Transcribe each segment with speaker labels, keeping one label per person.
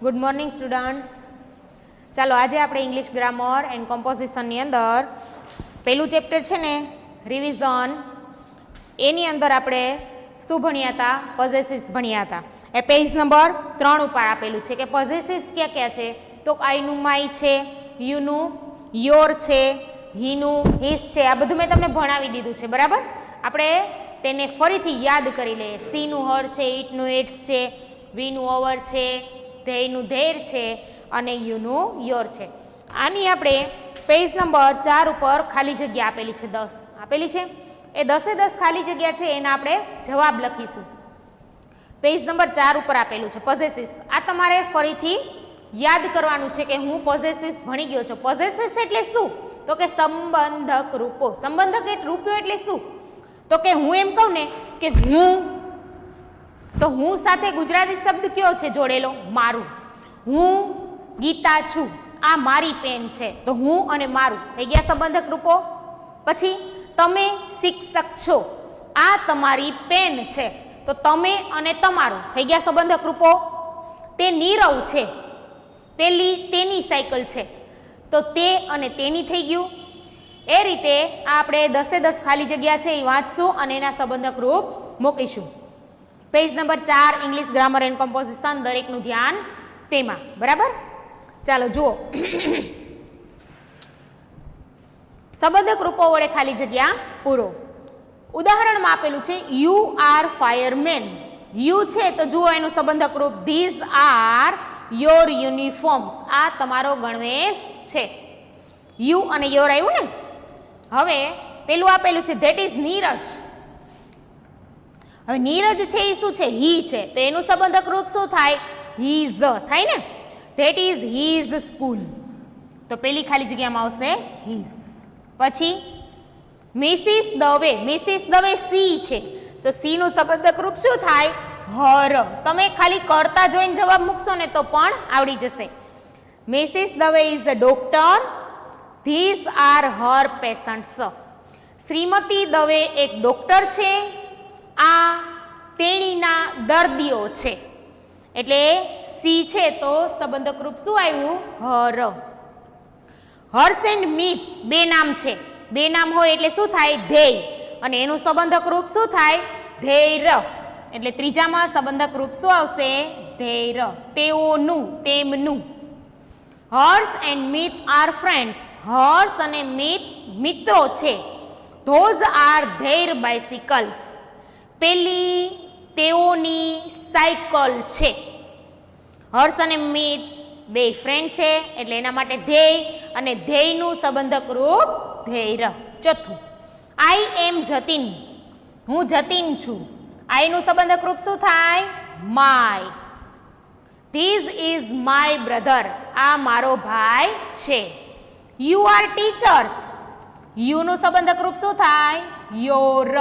Speaker 1: Good morning students. ચાલો આજે આપણે ઇંગ્લિશ ગ્રામર એન્ડ કોમ્પોઝિશનની અંદર પહેલું ચેપ્ટર છે ને રિવિઝન, એની અંદર આપણે શું ભણ્યા હતા? પોઝેસિવ્સ ભણ્યા હતા. એ પેજ નંબર 3 ઉપર આપેલું છે કે પોઝેસિવ્સ ક્યાં ક્યાં છે. તો આઈનું માય છે, યુનું યોર છે, હીનું હિસ છે. આ બધું મેં તમને ભણાવી દીધું છે, બરાબર. આપણે તેને ફરીથી યાદ કરી લઈએ. સીનું હર છે, ઈટનું ઇટ્સ છે, વીનું ઓવર છે, ધેયનું ધેર છે અને યુનું યોર છે. આની આપણે પેજ નંબર 4 ઉપર ખાલી જગ્યા આપેલી છે, 10 આપેલી છે. એ 10 ખાલી જગ્યા છે, એના આપણે જવાબ લખીશું. પેજ નંબર 4 ઉપર આપેલું છે પોઝેસિવ્સ. આ તમારે ફરીથી યાદ કરવાનું છે કે હું પોઝેસિવ્સ ભણી ગયો છું. પોઝેસિવ્સ એટલે શું? તો કે સંબંધક રૂપો. સંબંધક રૂપો એટલે શું? તો કે હું એમ કહું ને કે હું, તો હું સાથે ગુજરાતી શબ્દ કયો છે જોડેલો? મારું. હું ગીતા છું, આ મારી પેન છે, તો હું અને મારું થઈ ગયા સંબંધક રૂપો. પછી તમે શિક્ષક છો, આ તમારી પેન છે, તો તમે અને તમારું થઈ ગયા સંબંધક રૂપો. તે નીરવ છે, તેની સાયકલ છે, તો તે અને તેની થઈ ગયું. એ રીતે આપણે 10 ખાલી જગ્યા છે એ વાંચશું અને એના સંબંધક રૂપ મૂકીશું. Page number 4 English grammar and composition, દરેકનું ધ્યાન તેમાં, બરાબર. ચાલો જુઓ. સંબંધક રૂપો વડે ખાલી જગ્યા પૂરો. ઉદાહરણમાં આપેલું છે યુ આર ફાયરમેન. યુ છે તો જુઓ એનું સંબંધક રૂપ ધીઝ આર યોર યુનિફોર્મ્સ. આ તમારો ગણવેશ છે. યુ અને યોર આવ્યું ને. હવે પેલું આપેલું છે ધેટ ઇઝ નીરજ. હવે નીરજ છે એ શું છે? હી છે, તો એનું સંબંધક રૂપ શું થાય? હીઝ થાય ને. ધેટ ઇઝ હીઝ સ્કૂલ, તો પેલી ખાલી જગ્યામાં આવશે હીઝ. પછી Mrs Dave. Mrs Dave she છે, તો સી નું સંબંધક રૂપ શું થાય? હર. તમે ખાલી કરતા જોઈને જવાબ મૂકશો ને તો પણ આવડી જશે. Mrs Dave is a doctor, these are her patients. Shrimati Dave એક ડોક્ટર છે, આ તેણીના દર્દીઓ છે. એટલે સી છે તો સંબંધક રૂપ શું આવ્યું? હર. હર્ષ એન્ડ મીત બે નામ છે. બે નામ હોય એટલે શું થાય? ધેય. અને એનું સંબંધક રૂપ શું થાય? ધૈર્ય. એટલે ત્રીજામાં સંબંધક રૂપ શું આવશે? ધૈર્ય. તેઓનું, તેમનું. Harsh and Meet are friends. Harsh અને મીત મિત્રો છે. Those are their bicycles. પેલી તેઓની સાયકલ છે. હર્ષ અને મીત બે ફ્રેન્ડ છે એટલે એના માટે ધ્યેય, અને ધ્યેયનું સંબંધક રૂપ ધૈર્ય. ચોથું, આઈ એમ જતીન. હું જતીન છું. આઈનું સંબંધક રૂપ શું થાય? My. This is my brother. આ મારો ભાઈ છે. You are teachers. યુનું સંબંધક રૂપ શું થાય? Your.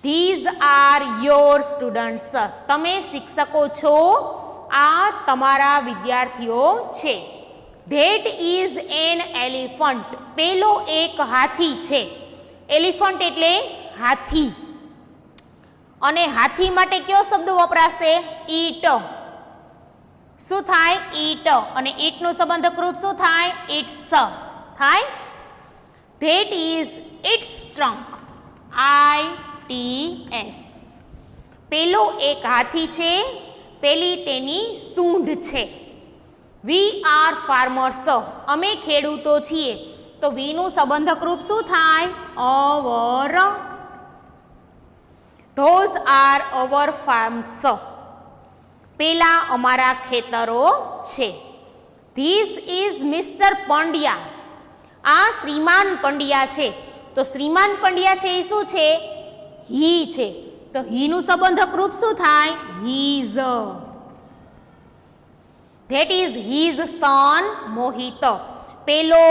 Speaker 1: These are your students. તમે શિક્ષકો છો, આ તમારા વિદ્યાર્થીઓ છે. That is an elephant. પેલો એક હાથી છે. એલિફન્ટ એટલે હાથી. અને હાથી માટે કયો શબ્દ વપરાશે? ઈટ. શું થાય? ઈટ. અને ઈટનું સંબંધક રૂપ શું થાય? ઇટ્સ થાય. That is its trunk. ITS. પેલો એક હાથી છે, પેલી તેની સૂંઢ છે. We are farmers. અમે ખેડૂતો છીએ, તો વીનું સંબંધક રૂપ શું થાય? Our. Those are our farms. પેલા અમારા ખેતરો છે. This is mister Pandya. આ શ્રીમાન પંડ્યા છે, તો શ્રીમાન પંડ્યા છે એ શું છે? હી છે, તો હીનું સંબંધક રૂપ શું થાય? હીઝ. ધેટ ઇઝ હીઝ સન મોહિત. પેલો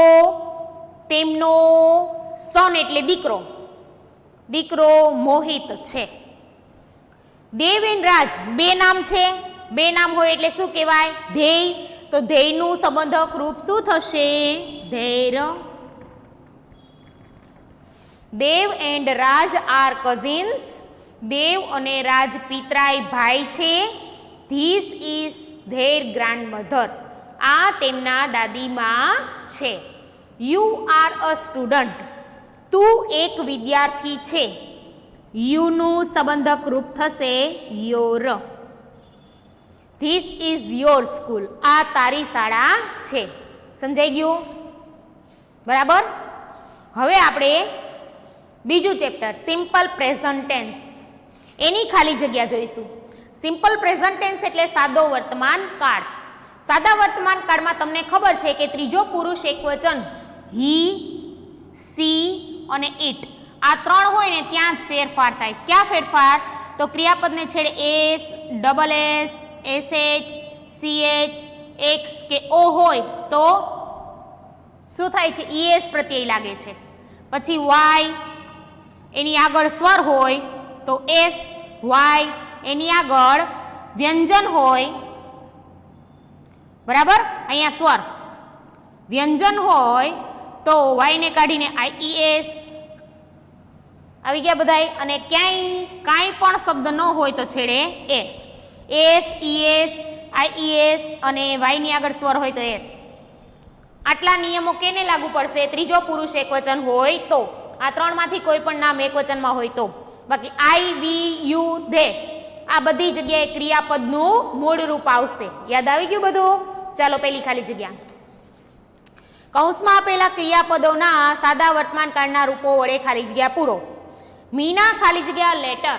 Speaker 1: તેમનો સન એટલે દીકરો, દીકરો મોહિત છે. દેવ એન્ડ રાજ બે નામ છે. બે નામ હોય એટલે શું કહેવાય? ધ્યેય. તો ધ્યેયનું સંબંધક રૂપ શું થશે? ધૈર્ય. દેવ એન્ડ રાજ આર કઝિન્સ. દેવ અને રાજ પિતરાઈ ભાઈ છે. This is there grand mother. આ તેમના દાદીમાં છે. You are a student. તું એક વિદ્યાર્થી છે. યુનું સંબંધક રૂપ થશે your. This is your school. આ તારી શાળા છે. સમજાઈ ગયું? બરાબર. હવે આપણે બીજું ચેપ્ટર સિમ્પલ પ્રેઝન્ટ ટેન્સ એની ખાલી જગ્યા જોઈશું. સિમ્પલ પ્રેઝન્ટ ટેન્સ એટલે સાદો વર્તમાન કાળ. સાદા વર્તમાન કાળમાં તમને ખબર છે કે ત્રીજો પુરુષ એકવચન હી, સી અને ઇટ આ ત્રણ હોય ને ત્યાં જ ફેરફાર થાય છે. ક્યાં ફેરફાર? તો ક્રિયાપદને છેડે S, double S, SH, CH, x કે ઓ હોય તો શું થાય છે? ઈએસ પ્રત્યય લાગે છે. પછી વાય એની આગળ સ્વર હોય તો એસ વાય, એની આગળ વ્યંજન હોય, બરાબર, અહીંયા સ્વર વ્યંજન હોય તો વાય ને કાઢીને આઈઈએસ આવી ગયા બધાય. અને ક્યાંય કાંઈ પણ શબ્દ ન હોય તો છેડે એસ. એસ, ઈએસ, આઈઈએસ અને વાયની આગળ સ્વર હોય તો એસ. આટલા નિયમો કેને લાગુ પડશે? ત્રીજો પુરુષ એકવચન હોય તો. આ ત્રણમાંથી કોઈ પણ નામ એકવચનમાં હોય તો. બાકી આઈ, વી, યુ, ધે આ બધી જગ્યાએ ક્રિયાપદનું મૂળ રૂપ આવશે. યાદ આવી ગયું બધું? ચાલો પેલી ખાલી જગ્યા. કૌંસમાં આપેલા ક્રિયાપદોના સાદા વર્તમાન કાળના રૂપો વડે ખાલી જગ્યા પૂરો. મીના ખાલી જગ્યા લેટર.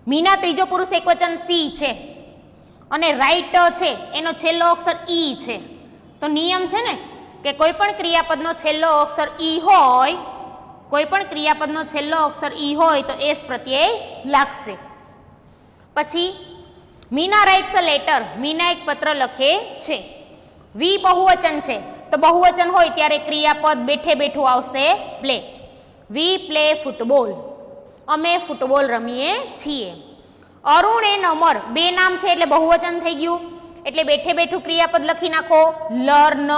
Speaker 1: મીના ત્રીજો પુરુષ એકવચન સી છે અને રાઈટ છે એનો છેલ્લો અક્ષર ઈ છે. તો નિયમ છે ને કે કોઈ પણ ક્રિયાપદનો છેલ્લો અક્ષર ઈ હોય, કોઈ પણ ક્રિયાપદનો છેલ્લો અક્ષર ઈ હોય તો એસ પ્રત્યય લાગશે. પછી Meena writes a letter. Meena એક પત્ર લખે છે. વી બહુવચન છે તો બહુવચન હોય ત્યારે ક્રિયાપદ બેઠે બેઠું આવશે પ્લે. We play football. અમે ફૂટબોલ રમીએ છીએ. અરુણ એન્ડ અમર બે નામ છે એટલે બહુવચન થઈ ગયું એટલે બેઠે બેઠું ક્રિયાપદ લખી નાખો લર્ન.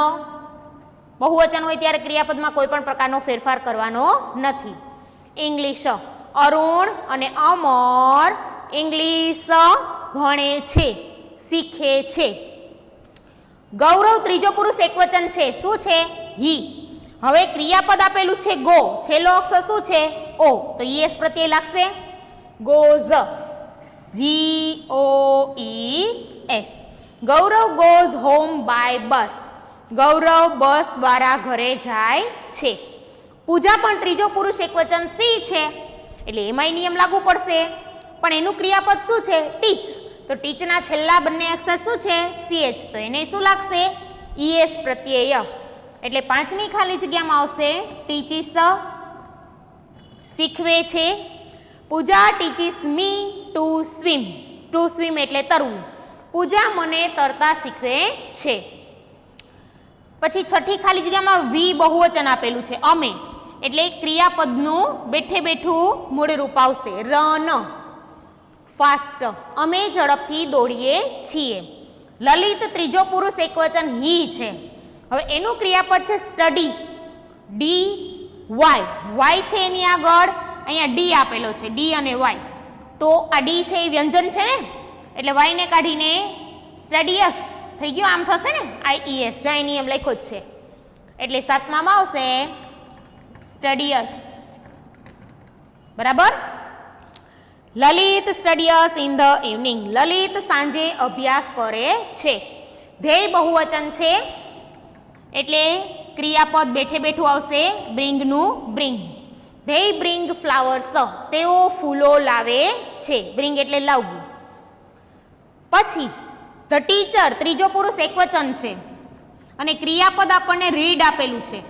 Speaker 1: બહુવચન હોય ત્યારે ક્રિયાપદમાં કોઈ પણ પ્રકારનો ફેરફાર કરવાનો નથી. ઇંગ્લિશ. અરુણ અને અમર ઇંગ્લિશ ભણે છે, શીખે છે. ગૌરવ ત્રીજો પુરુષ એકવચન છે. શું છે? હી. હવે ક્રિયાપદ આપેલું છે ગો, છેલ્લો અક્ષર શું છે? ઓ, તો ઈએસ પ્રત્યય લાગશે. Goes. GOES. Gaurav goes home by bus. Gaurav bus દ્વારા ઘરે જાય છે. પૂજા પણ ત્રીજો પુરુષ એકવચન સી છે એટલે એમાંય નિયમ લાગુ પડશે. પણ એનું ક્રિયાપદ શું છે? ટીચ. તો ટીચના છેલ્લા બંને અક્ષર શું છે? CH. તો એને શું લાગશે? ES પ્રત્યય. એટલે પાંચમી ખાલી જગ્યામાં આવશે ટીચીસ. શીખવે છે. Pooja teaches me to swim. To swim એટલે તરવું. પૂજા મને તરતા શીખવે છે. પછી છઠ્ઠી ખાલી જગ્યામાં વી બહુવચન આપેલું છે અમે એટલે ક્રિયાપદનું બેઠે બેઠું મૂળ રૂપ આવશે રન. ફાસ્ટ. અમે ઝડપથી દોડીએ છીએ. લલિત ત્રીજો પુરુષ એકવચન હી છે. હવે એનું ક્રિયાપદ છે સ્ટડી. D Y. વાય છે એની આગળ અહીંયા ડી આપેલો છે, ડી અને વાય. તો આ ડી છે એ વ્યંજન છે ને એટલે વાયને કાઢીને સ્ટડીયસ થઈ ગયું. આમ થશે ને આઈઈએસ. જ્યાં નિયમ લખ્યો જ છે એટલે સાતમામાં આવશે સ્ટડીયસ. બરાબર. Lalit studious in the evening. Lalit સાંજે અભ્યાસ કરે છે. ધ્યેય બહુવચન છે એટલે ક્રિયાપદ બેઠે બેઠું આવશે બ્રિંગનું બ્રિંગ. They bring flowers. તેઓ ફૂલો લાવે છે. બ્રિંગ એટલે લાવવું. પછી ધ ટીચર ત્રીજો પુરુષ એકવચન છે અને ક્રિયાપદ આપણને રીડ આપેલું છે.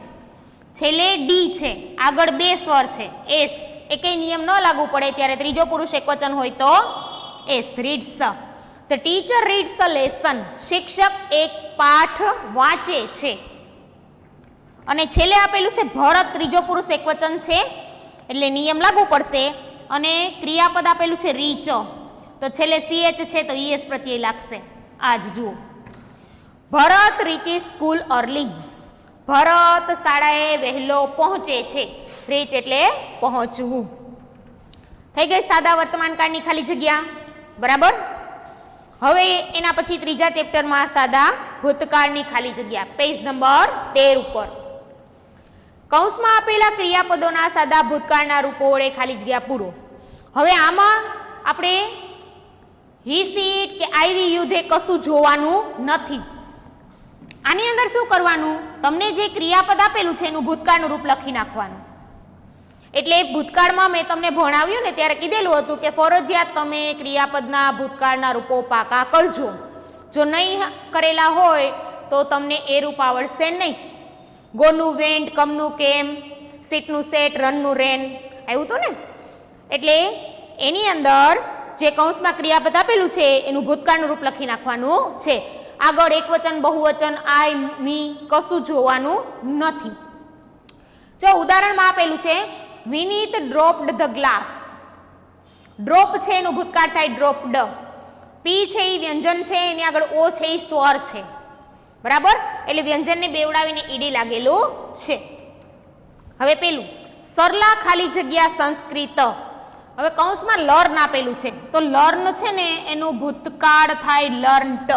Speaker 1: છેલ્લે ડી છે, આગળ બે સ્વર છે એસ. એકેય નિયમ ન લાગુ પડે ત્યારે ત્રીજો પુરુષ એકવચન હોય તો S. Reads. The teacher reads a lesson. શિક્ષક એક પાઠ વાંચે છે. અને છેલ્લે આપેલું છે ભરત ત્રીજો પુરુષ એકવચન છે એટલે નિયમ લાગુ પડશે. અને ક્રિયાપદ આપેલું છે રીચ તો છેલ્લે CH છે તો ES પ્રત્યય લાગશે. આજ જુઓ. ભરત રીચી સ્કૂલ અર્લી. ભરત શાળાએ વહેલો પહોંચે છે. રીચ એટલે પહોંચવું. થઈ ગઈ સાદા વર્તમાન કાળની ખાલી જગ્યા. બરાબર. હવે એના પછી ત્રીજા ચેપ્ટરમાં સાદા ભૂતકાળની ખાલી જગ્યા, પેજ નંબર 13 ઉપર કૌંસમાં આપેલા ક્રિયાપદોના સાદા ભૂતકાળના રૂપો વડે ખાલી જગ્યા પૂરો. હવે આમાં આપણે હી સીટ કે આઈવી યુધે કશું જોવાનું નથી. આની અંદર શું કરવાનું, તમને જે ક્રિયાપદ આપેલું છે એનું ભૂતકાળનું રૂપ લખી નાખવાનું. એટલે ભૂતકાળમાં મેં તમને ભણાવ્યું ને ત્યારે કીધેલું હતું કે ફરજિયાત તમે ક્રિયાપદના ભૂતકાળના રૂપો પાકા કરજો. જો નહીં કરેલા હોય તો તમને એ રૂપ આવડશે નહીં. ગોનું વેન્ટ, કમનું કેમ, સીટનું સેટ, રનનું રેન આવ્યું હતું ને. એટલે એની અંદર જે કૌંસમાં ક્રિયાપદ આપેલું છે એનું ભૂતકાળનું રૂપ લખી નાખવાનું છે. આગળ એકવચન, બહુવચન, આઈ, મી કશું જોવાનું નથી. જો ઉદાહરણમાં આપેલું છે વિનીત ડ્રોપ્ડ ધ ગ્લાસ. ડ્રોપ છે એનું ભૂતકાળ થાય ડ્રોપ્ડ. પી છે એ વ્યંજન છે, એની આગળ ઓ છે એ સ્વર છે. બરાબર, એટલે વ્યંજનને બેવડાવીને ઈડી લાગેલું છે. હવે પેલું સરલા ખાલી જગ્યા સંસ્કૃત. હવે કૌંસમાં લર્ન આપેલું છે તો લર્ન છે ને એનું ભૂતકાળ થાય લર્ન્ટ.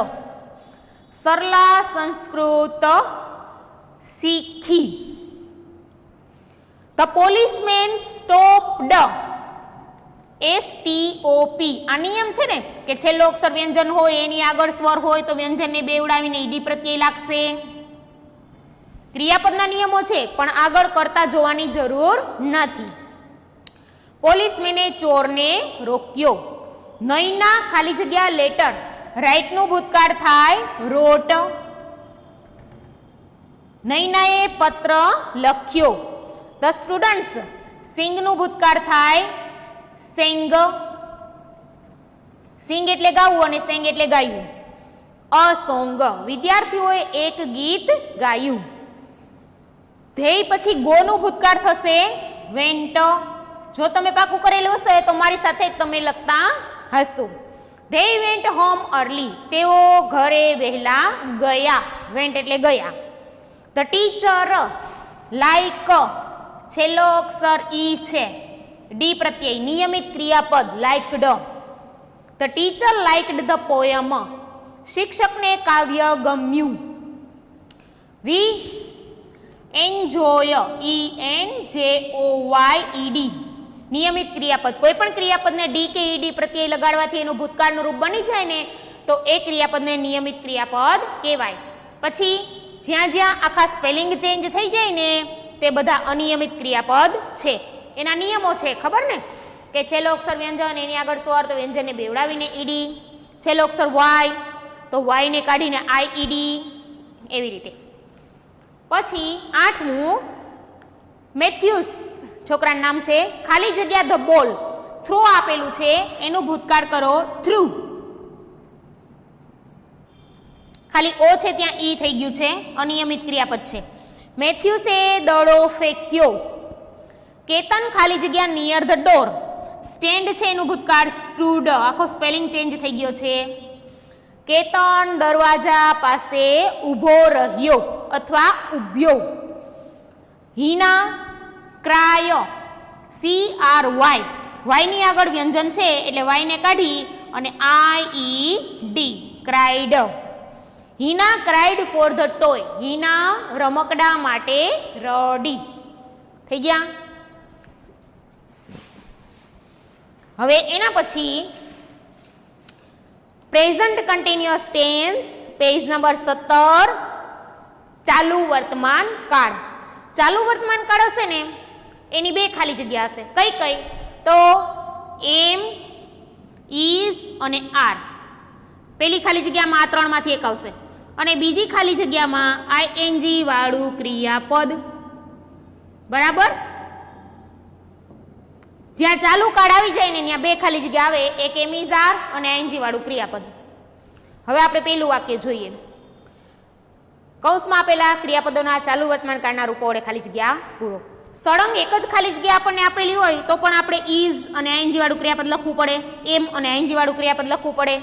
Speaker 1: સરલા સંસ્કૃત શીખી. The policeman stopped. STOP. આ નિયમ છે ને કે છેલ્લો અક્ષર વ્યંજન હોય એની આગળ સ્વર હોય તો વ્યંજનને બેવડાવીને ઈડી પ્રત્યય લાગશે. ક્રિયાપદના નિયમો છે પણ આગળ કરતા જોવાની જરૂર નથી. પોલીસમેને ચોરને રોક્યો. નયના ખાલી જગ્યા લેટર. રાઇટનું ભૂતકાળ થાય રોટ. નયનાએ પત્ર લખ્યો. ધ સ્ટુડન્ટ્સ સિંગનું ભૂતકાળ થાય સેંગ. સિંગ એટલે ગાવું અને સેંગ એટલે ગાયું. A song. વિદ્યાર્થીઓએ એક ગીત ગાયું. ધ્યેય પછી ગોનું ભૂતકાળ થશે વેન્ટ. જો તમે પાકું કરેલું હશે તો મારી સાથે જ તમે લખતા હશો. They went home early. તેઓ ઘરે વહેલા ગયા. વેન્ટ એટલે ગયા. The teacher like. છેલ્લો અક્ષર ઈ છે. ડી પ્રત્યય નિયમિત ક્રિયાપદ liked. The teacher liked the poem. શિક્ષકને કાવ્ય ગમ્યું. We enjoy. ENJOYED. નિયમિત ક્રિયાપદ. કોઈ પણ ક્રિયાપદને ડી કે ઈડી પ્રત્યય લગાડવાથી એનું ભૂતકાળનું રૂપ બની જાય ને તો એ ક્રિયાપદને નિયમિત ક્રિયાપદ કહેવાય. પછી જ્યાં જ્યાં આખા સ્પેલિંગ ચેન્જ થઈ જાય ને તે બધા અનિયમિત ક્રિયાપદ છે. એના નિયમો છે ખબર ને કે છેલ્લો અક્ષર વ્યંજન એની આગળ સ્વર તો વ્યંજનને બેવડાવીને ઈડી. છેલ્લો અક્ષર વાય તો વાયને કાઢીને IED. એવી રીતે. પછી 8મું મેથ્યુસ છોકરાનું નામ છે. ખાલી જગ્યા ધ બોલ. થ્રો આપેલું છે એનું ભૂતકાળ કરો થ્રુ. ખાલી ઓ છે ત્યાં ઈ થઈ ગયું છે, અનિયમિત ક્રિયાપદ છે. મેથ્યુસે દડો ફેંક્યો. કેતન ખાલી જગ્યા નિયર ધ ડોર. સ્ટેન્ડ છે એનું ભૂતકાળ સ્ટૂડ. આખો સ્પેલિંગ ચેન્જ થઈ ગયો છે. કેતન દરવાજા પાસે ઊભો રહ્યો અથવા ઊભ્યો. હિના ક્રાય. CRY. વાયની આગળ વ્યંજન છે એટલે વાયને કાઢી અને IED cried. Hina cried for the toy. Hina રમકડા માટે રડી. થઈ ગયા. હવે એના પછી present continuous tense page number 17. ચાલુ વર્તમાન કાળ. ચાલુ વર્તમાન કાળ હશે ને એની બે ખાલી જગ્યા હશે. કઈ કઈ તો એમ, ઇઝ અને આર. પેલી ખાલી જગ્યામાં આ ત્રણમાંથી એક આવશે અને બીજી ખાલી જગ્યામાં ING વાળું ક્રિયાપદ. બરાબર. જ્યાં ચાલુ કાળ આવી જાય ને ત્યાં બે ખાલી જગ્યા આવે. એક એમ ઇઝ આર અને ING વાળું ક્રિયાપદ. હવે આપણે પેલું વાક્ય જોઈએ. કૌંસમાં આપેલા ક્રિયાપદોના ચાલુ વર્તમાન કાળના રૂપો વડે ખાલી જગ્યા પૂરો. સળંગ એક જ ખાલી જગ્યા આપણને આપેલી હોય તો પણ આપણે ઇઝ અને ING વાળું ક્રિયાપદ લખવું પડે. એમ અને ING વાળું ક્રિયાપદ લખવું પડે.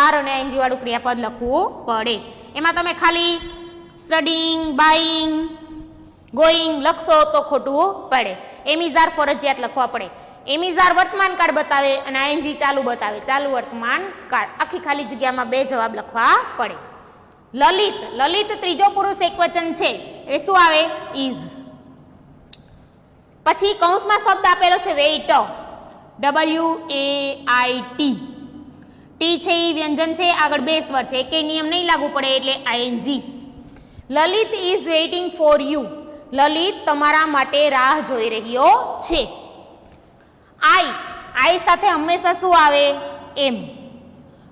Speaker 1: આર અને ING વાળું ક્રિયાપદ લખવું પડે. એમાં તમે ખાલી સ્ટડીંગ, બાઈંગ, ગોઈંગ લખશો તો ખોટું પડે. એમ ઇઝ આર ફરજિયાત લખવા પડે. એમિઝાર વર્તમાન કાળ બતાવે અને આઈએનજી ચાલુ બતાવે, ચાલુ વર્તમાન કાળ. આખી ખાલી જગ્યામાં 2 જવાબ લખવા પડે. લલિત, લલિત ત્રીજો પુરુષ એકવચન છે એટલે શું આવે? ઇઝ. પછી કૌંસમાં શબ્દ આપેલો છે વેઇટ, WAIT. ટી છે એ વ્યંજન છે, આગળ 2 સ્વર છે, એકે નિયમ નહીં લાગુ પડે એટલે ING. Lalit is waiting for you. Lalit તમારા માટે રાહ જોઈ રહ્યો છે. આઈ સાથે હંમેશા શું આવે? એમ.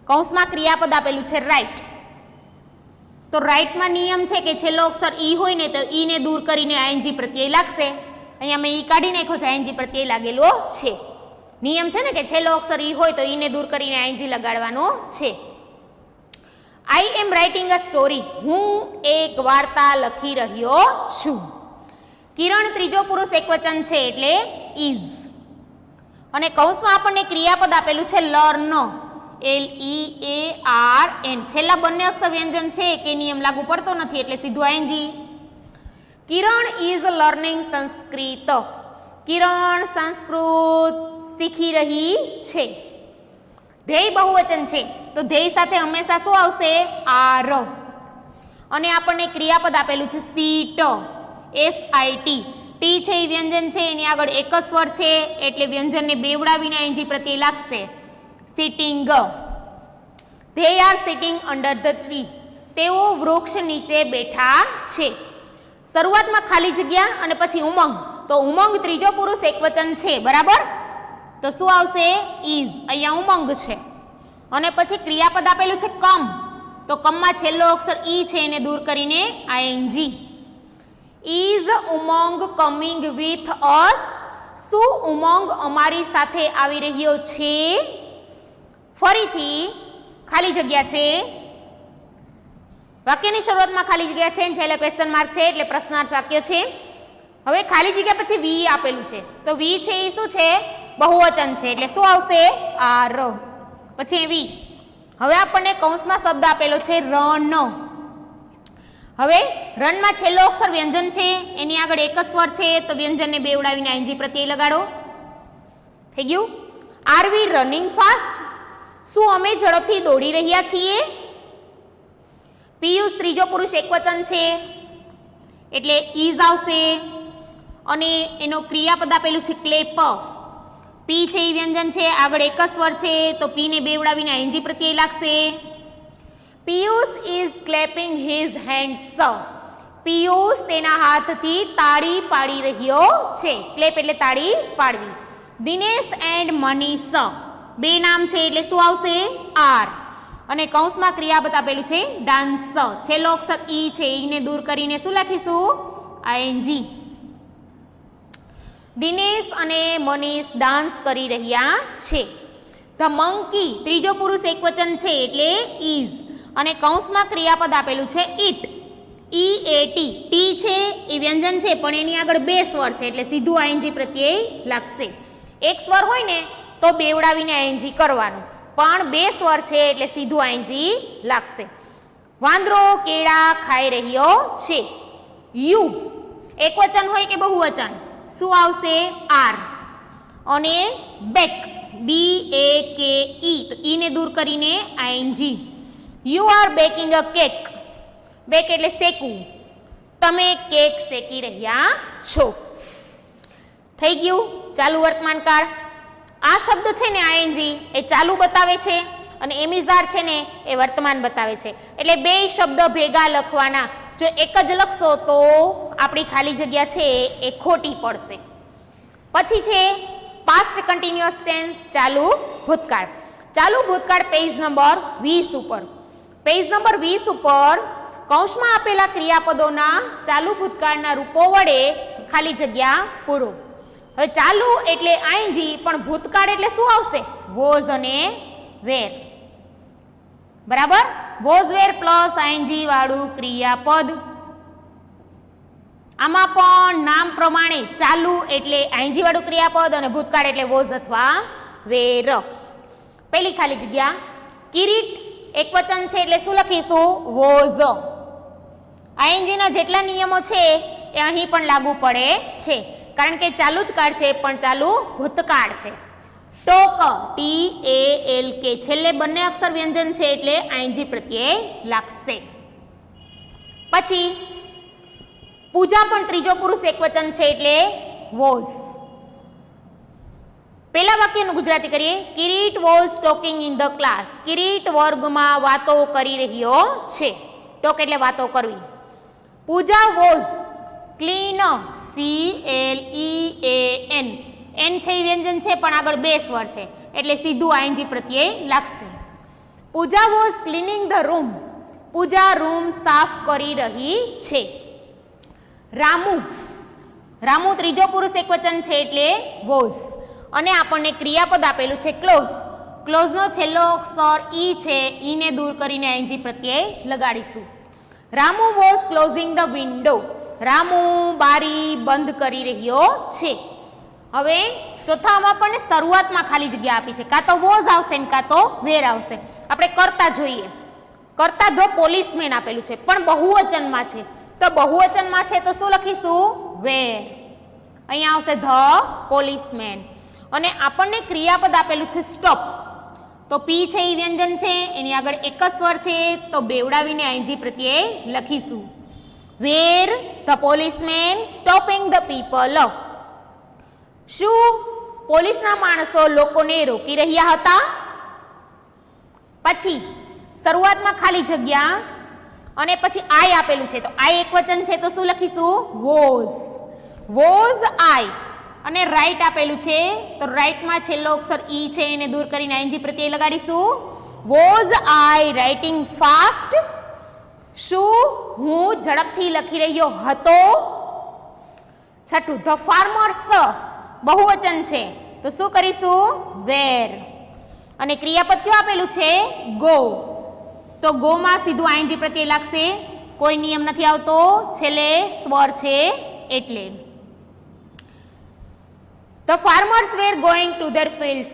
Speaker 1: કૌંસમાં ક્રિયાપદ આપેલું છે રાઇટ. તો રાઇટમાં નિયમ છે કે છેલ્લો અક્ષર ઈ હોય ને તો ઈ ને દૂર કરીને આઈએનજી પ્રત્યય લાગશે. અહીંયા મેં ઈ કાઢી નાખ્યો છે, આઈએનજી પ્રત્યય લાગેલો છે. નિયમ છે ને કે છેલ્લો અક્ષર ઈ હોય તો ઈ ને દૂર કરીને આઈએનજી લગાડવાનો છે. આઈ એમ રાઇટિંગ અ સ્ટોરી. હું એક વાર્તા લખી રહ્યો છું. કિરણ ત્રીજો પુરુષ એકવચન છે એટલે ઇઝ. અને કૌંસમાં આપણને ક્રિયાપદ આપેલું છે લર્ન, LEARN. છેલ્લા બંને અક્ષર વ્યંજન છે કે નિયમ લાગુ પડતો નથી એટલે સીધું ING. Kiran is learning Sanskrit. Kiran Sanskrit શીખી રહી છે. ધ્યેય બહુવચન છે તો ધ્યેય સાથે હંમેશા શું આવશે? આર. અને આપણને ક્રિયાપદ આપેલું છે સીટ, SIT. ટી છે એ વ્યંજન છે, એની આગળ એક જ સ્વર છે એટલે વ્યંજનને બેવડાવીને આઈએનજી પ્રત્યય લાગશે. Sitting. They are sitting under the tree. તેઓ વૃક્ષ નીચે બેઠા છે. શરૂઆતમાં ખાલી જગ્યા અને પછી ઉમંગ. તો ઉમંગ ત્રીજો પુરુષ એકવચન છે, બરાબર? તો શું આવશે? ઇઝ. અહીંયા ઉમંગ છે. અને પછી ક્રિયાપદ આપેલું છે કમ. તો કમમાં છેલ્લો અક્ષર ઈ છે એને દૂર કરીને ING. Is Umang coming with us. શું ઉમંગ અમારી સાથે આવી રહ્યો છે? ફરીથી ખાલી જગ્યા છે, વાક્યની શરૂઆતમાં ખાલી જગ્યા છે, છેલ્લે ક્વેશ્ચન માર્ક છે એટલે પ્રશ્નાર્થ વાક્ય છે. હવે ખાલી જગ્યા પછી વી આપેલું છે તો વી છે એ શું છે? બહુવચન છે એટલે શું આવશે? આર. પછી વી. હવે આપણને કૌંસમાં શબ્દ આપેલો છે રન. હવે રનમાં છેલ્લો અક્ષર વ્યંજન છે, એની આગળ એક જ સ્વર છે તો વ્યંજનને બેવડાવીને આઈએનજી પ્રત્યય લગાડો. થઈ ગયું? આર વી રનિંગ ફાસ્ટ. શું અમે ઝડપથી દોડી રહ્યા છીએ? પિયુષ ત્રીજો પુરુષ એકવચન છે એટલે ઇઝ આવશે. અને એનો ક્રિયાપદ આપેલું છે ક્લેપ. પી છે એ વ્યંજન છે, આગળ એક જ સ્વર છે તો પી ને બેવડાવીને આઈએનજી પ્રત્યય લાગશે. Piyush is clapping his hands. Piyush તેના હાથથી તાળી પાડી રહ્યો છે. ક્લેપ એટલે તાળી પાડવી. દિનેશ એન્ડ મનીષ. 2 નામ છે એટલે શું આવશે? આર. અને કૌંસમાં ક્રિયાપદ આપેલું છે ડાન્સ. છેલ્લો અક્ષર ઈ છે, ઈને દૂર કરીને શું લખીશું? આઈએનજી. દિનેશ અને મનીષ ડાન્સ કરી રહ્યા છે. ધ મંકી ત્રીજો પુરુષ એકવચન છે એટલે ઇઝ. અને કૌંસમાં ક્રિયાપદ આપેલું છે ઇટ, EAT. ટી છે એ વ્યંજન છે પણ એની આગળ 2 સ્વર છે એટલે સીધું આઈએનજી પ્રત્યય લાગશે. એક સ્વર હોય ને તો બેવડાવીને આઈએનજી કરવાનું, પણ 2 સ્વર છે એટલે સીધું આઈએનજી લાગશે. વાંદરો કેળા ખાઈ રહ્યો છે. યુ એકવચન હોય કે બહુવચન? શું આવશે? આર. અને બેક, BAKE. તો ઈ ને દૂર કરીને ING. You are baking a cake. Bake એટલે શેકવું. તમે કેક શેકી રહ્યા છો. થઈ ગયું? ચાલુ વર્તમાન કાળ. આ શબ્દ છે ને આઈએનજી એ ચાલુ બતાવે છે અને એમિઝાર છે ને એ વર્તમાન બતાવે છે એટલે 2 શબ્દ ભેગા લખવાના. જો એક જ લખશો તો આપણી ખાલી જગ્યા છે એ ખોટી પડશે. પછી છે પાસ્ટ કન્ટિન્યુઅસ ટેન્સ, ચાલુ ભૂતકાળ. ચાલુ ભૂતકાળ પેજ નંબર 20 ઉપર. પેજ નંબર 20 ઉપર કૌંસમાં આપેલા ક્રિયાપદોના ચાલુ ભૂતકાળના રૂપો વડે ખાલી જગ્યા પૂરો. હવે ચાલુ એટલે આઈએનજી પણ ભૂતકાળ એટલે શું આવશે? વોઝ અને વેર. બરાબર? વોઝ વેર પ્લસ આઈએનજી વાળું ક્રિયાપદ. આમાં પણ નામ પ્રમાણે ચાલુ એટલે આઈએનજી વાળું ક્રિયાપદ અને ભૂતકાળ એટલે વોઝ અથવા વેર. પહેલી ખાલી જગ્યા કિરીટ એકવચન છે એટલે શું લખીશું? વોઝ. આઈએનજી ના જેટલા નિયમો છે એ અહીં પણ લાગુ પડે છે. કારણ કે ચાલુ જ કાળ છે પણ ચાલુ ભૂતકાળ છે. ટોક TALK છેલ્લે બંને અક્ષર વ્યંજન છે એટલે આઈએનજી પ્રત્યય લાગશે. પછી પૂજા પણ ત્રીજો પુરુષ એકવચન છે એટલે વોઝ. પહેલા વાક્યનું ગુજરાતી કરીએ. Kirit was talking in the class. Kirit વર્ગમાં વાતો કરી રહ્યો છે. ટોક એટલે વાતો કરવી. પૂજા વોઝ ક્લીન CLEAN એન છે એ વ્યંજન છે પણ આગળ બે સ્વર છે એટલે સીધું આઈએનજી પ્રત્યય લાગશે. Pooja was cleaning the room. Pooja room સાફ કરી રહી છે. રામુ ત્રીજો પુરુષ એકવચન છે એટલે વોઝ અને આપણને ક્રિયાપદ આપેલું છે ક્લોઝ. ક્લોઝનો છેલ્લો અક્ષર ઈ છે. ઈને દૂર કરીને આઈએનજી પ્રત્યય લગાડીશું. Ramu was closing the window. Ramu બારી બંધ કરી રહ્યો છે. હવે ચોથામાં આપણને શરૂઆતમાં ખાલી જગ્યા આપી છે. કાં તો વોઝ આવશે ને કાં તો વેર આવશે. આપણે કરતા જોઈએ. કરતા ધ પોલીસમેન આપેલું છે પણ બહુવચનમાં છે તો બહુવચનમાં છે તો શું લખીશું? વેર. અહીંયા આવશે ધ પોલીસમેન અને આપણને ક્રિયાપદ આપેલું છે સ્ટોપ. તો પી છે એ વ્યંજન છે એની આગળ એક જ સ્વર છે તો બેવડાવીને આઈએનજી પ્રત્યય લખીશું. Were the policeman stopping the people. શું પોલીસના માણસો લોકોને રોકી રહ્યા હતા? પછી શરૂઆતમાં ખાલી જગ્યા અને પછી આઈ આપેલું છે તો આઈ એકવચન છે તો શું લખીશું? વોઝ. વોઝ આઈ અને રાઈટ આપેલું છે તો રાઈટમાં છેલ્લો અક્ષર ઈ છે એને દૂર કરીને આઈએનજી પ્રત્યય લગાડીશું. Was I writing fast. શું હું ઝડપથી લખી રહ્યો હતો? છઠ્ઠું ધ ફાર્મર્સ બહુવચન છે તો શું કરીશું? વેર. અને ક્રિયાપદ કયું આપેલું છે? ગો. તો ગો માં સીધું આઈએનજી પ્રત્યય લાગશે. કોઈ નિયમ નથી આવતો છેલ્લે સ્વર છે એટલે. The farmers were going to their fields.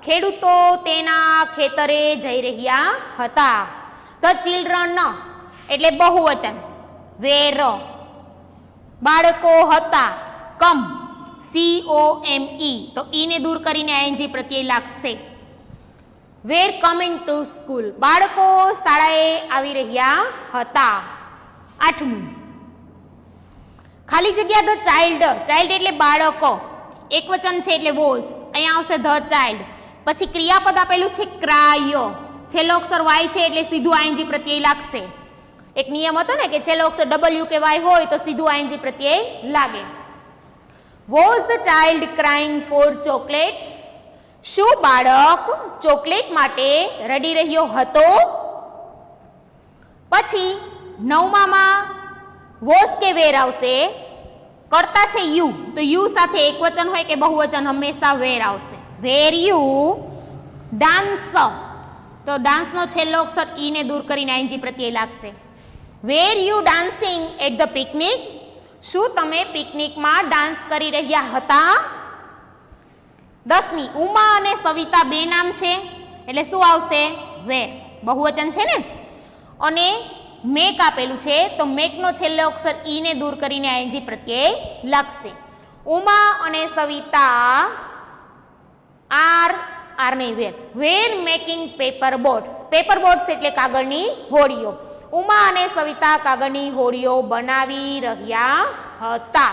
Speaker 1: ખેડૂતો તેના ખેતરે જઈ રહ્યા હતા. ધ ચિલ્ડ્રન એટલે બહુવચન. વેર. બાળકો હતા. કમ COME તો ઈને દૂર કરીને આઈએનજી પ્રત્યય લાગશે. વેર કમિંગ ટુ સ્કૂલ. બાળકો શાળાએ આવી રહ્યા હતા. આઠમું ખાલી જગ્યા ધ ચાઇલ્ડ. ચાઇલ્ડ એટલે બાળકો. એકવચન છે એટલે વોઝ. અહીંયા આવશે ધ ચાઇલ્ડ. પછી ક્રિયાપદ આપેલું છે ક્રાય. છેલ્લો અક્ષર વાય છે એટલે સીધું આઈએનજી પ્રત્યય લાગશે. એક નિયમ હતો ને કે છેલ્લો અક્ષર W કે Y હોય તો સીધું આઈએનજી પ્રત્યય લાગે. Was the child crying for chocolates. શું બાળક ચોકલેટ માટે રડી રહ્યો હતો? પછી નવમામાં વોઝ કે વેર આવશે. કરતા છે યુ તો યુ સાથે એકવચન હોય કે બહુવચન હંમેશા વેર આવશે. વેર યુ ડાન્સ તો ડાન્સનો છેલ્લો અક્ષર ઈને દૂર કરીને આઈએનજી પ્રત્યય લાગશે. Were you dancing at the picnic. શું તમે પિકનિકમાં ડાન્સ કરી રહ્યા હતા? 10મી ઉમા અને સવિતા બે નામ છે એટલે શું આવશે? વેર. બહુવચન છે ને. અને મેક આપેલું છે તો મેકનો છેલ્લો અક્ષર ઈને દૂર કરીને આઈએનજી પ્રત્યય લાગશે. ઉમા અને સવિતા આર નહીં were. Were making paper boats. Paper boats એટલે કાગળની હોડીઓ. ઉમા અને સવિતા કાગળની હોડીઓ બનાવી રહ્યા હતા.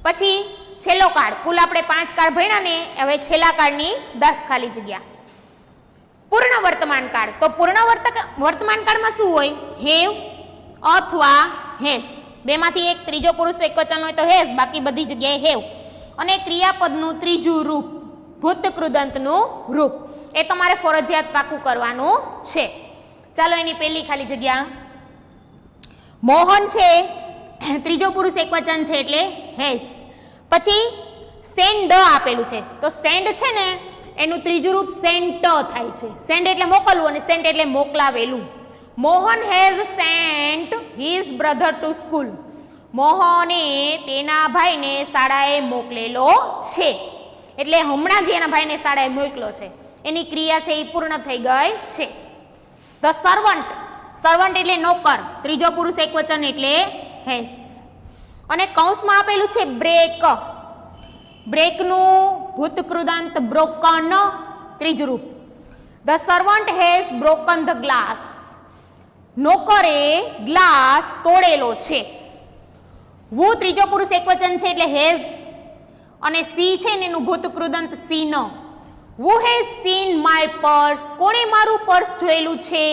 Speaker 1: પછી છેલ્લો કાળ. કુલ આપણે 5 કાળ ભણ્યા ને હવે છેલ્લા કાળની 10 ખાલી જગ્યા. પૂર્ણ વર્તમાન કાળ. તો પૂર્ણ વર્તમાન કાળમાં શું હોય? હેવ અથવા હેસ. બેમાંથી એક ત્રીજો પુરુષ એકવચન હોય તો હેસ, બાકી બધી જગ્યાએ હેવ. અને ક્રિયાપદનું ત્રીજું રૂપ ભૂત કૃદંતનું રૂપ એ તમારે ફરજિયાત પાકું કરવાનું છે. ચાલો એની પહેલી ખાલી જગ્યા. મોહન છે ત્રીજો પુરુષ એકવચન છે એટલે હેસ. પછી સેન્ડ આપેલું છે તો સેન્ડ છે ને એનું ત્રીજું રૂપ સેન્ટ થાય છે. સેન્ડ એટલે મોકલવું અને સેન્ટ એટલે મોકલાવેલું. Mohan has sent his brother to school. મોહને તેના ભાઈને શાળાએ મોકલેલો છે. એટલે હમણાં જ એના ભાઈને શાળાએ મોકલો છે. એની ક્રિયા છે એ પૂર્ણ થઈ ગઈ છે. The servant. સર્વન્ટ એટલે નોકર. ત્રીજો પુરુષ એકવચન એટલે હેસ. અને કૌંસમાં આપેલું છે બ્રેક. બ્રેકનું ભૂતકૃદાંત બ્રોકન, ત્રીજું રૂપ. The servant has broken the glass. નોકરે ગ્લાસ તોડેલો છે. વુ ત્રીજો પુરુષ એકવચન છે એટલે હેઝ, અને સી છે ને એનું ભૂતકૃદંત seen. Who has seen my purse. કોણે મારું પર્સ જોયેલું છે?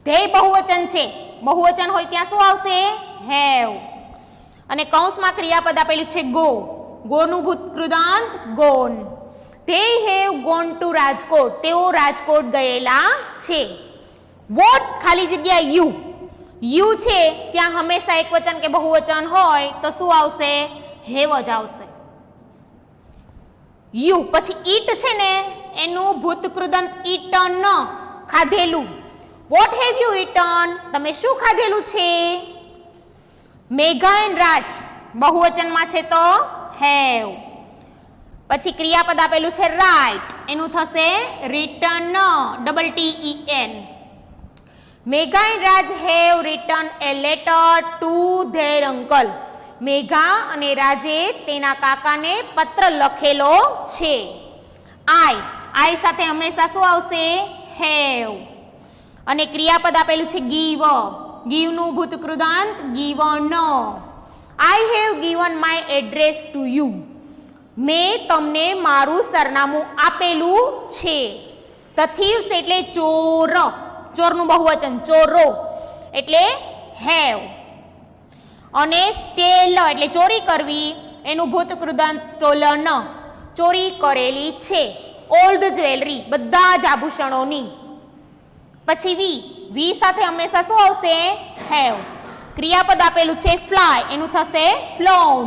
Speaker 1: ધ્યેય બહુવચન છે. બહુવચન હોય ત્યાં શું આવશે? હેવ. અને કૌંસમાં ક્રિયાપદ આપેલું છે ગો. ગોનું ભૂતકૃદાંત gone. They have gone to Rajkot. તેઓ રાજકોટ ગયેલા છે. વોટ ખાલી જગ્યા યુ. યુ છે ત્યાં હંમેશા એકવચન કે બહુવચન હોય તો શું આવશે? હેવ જ આવશે. યુ પછી ઈટ છે ને એનું ભૂતકૃદંત ઈટન, ખાધેલું. What have you eaten? તમે શું ખાધેલું છે? મેઘા એન્ડ રાજ બહુવચનમાં છે તો હેવ. પછી ક્રિયાપદ આપેલું છે રાઇટ, એનું થશે return, TEN. Megha and Raj have return A letter to there uncle. મેઘા અને રાજે તેના કાકાને પત્ર લખેલો છે. આઈ સાથે હંમેશા શું આવશે? હેવ. અને ક્રિયાપદ આપેલું છે ગીવ. ગીવનું ભૂતકૃદાંત given. I have given my address to you. મેં તમને મારું સરનામું આપેલું છે. ધ થીવ્સ એટલે ચોર. ચોરનું બહુવચન ચોરો એટલે હેવ. અને સ્ટેલ એટલે ચોરી કરવી, એનું ભૂતકૃદાંત સ્ટોલન. ચોરી કરેલી છે. ઓલ ધ જ્વેલરી બધા જ આભૂષણોની. પછી વી સાથે હંમેશા શું આવશે? હેવ. ક્રિયાપદ આપેલું છે ફ્લાય, એનું થશે ફ્લોન.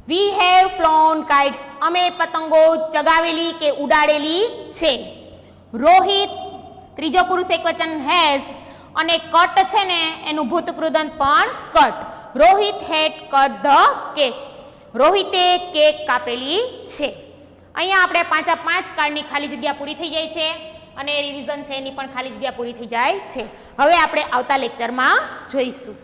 Speaker 1: We have ફ્લોન kites. અમે પતંગો ચગાવેલી કે ઉડાડેલી છે. રોહિત ત્રીજો પુરુષ એકવચન હેઝ, અને કટ છે ને એનું ભૂતકૃદંત પણ cut. Rohit had cut the cake. રોહિતે કેક કાપેલી છે. અહીંયા આપણે 5 કાર્ડની ખાલી જગ્યા પૂરી થઈ જાય છે અને રિવિઝન છે એની પણ ખાલી જગ્યા પૂરી થઈ જાય છે. હવે આપણે આવતા લેક્ચરમાં જોઈશું.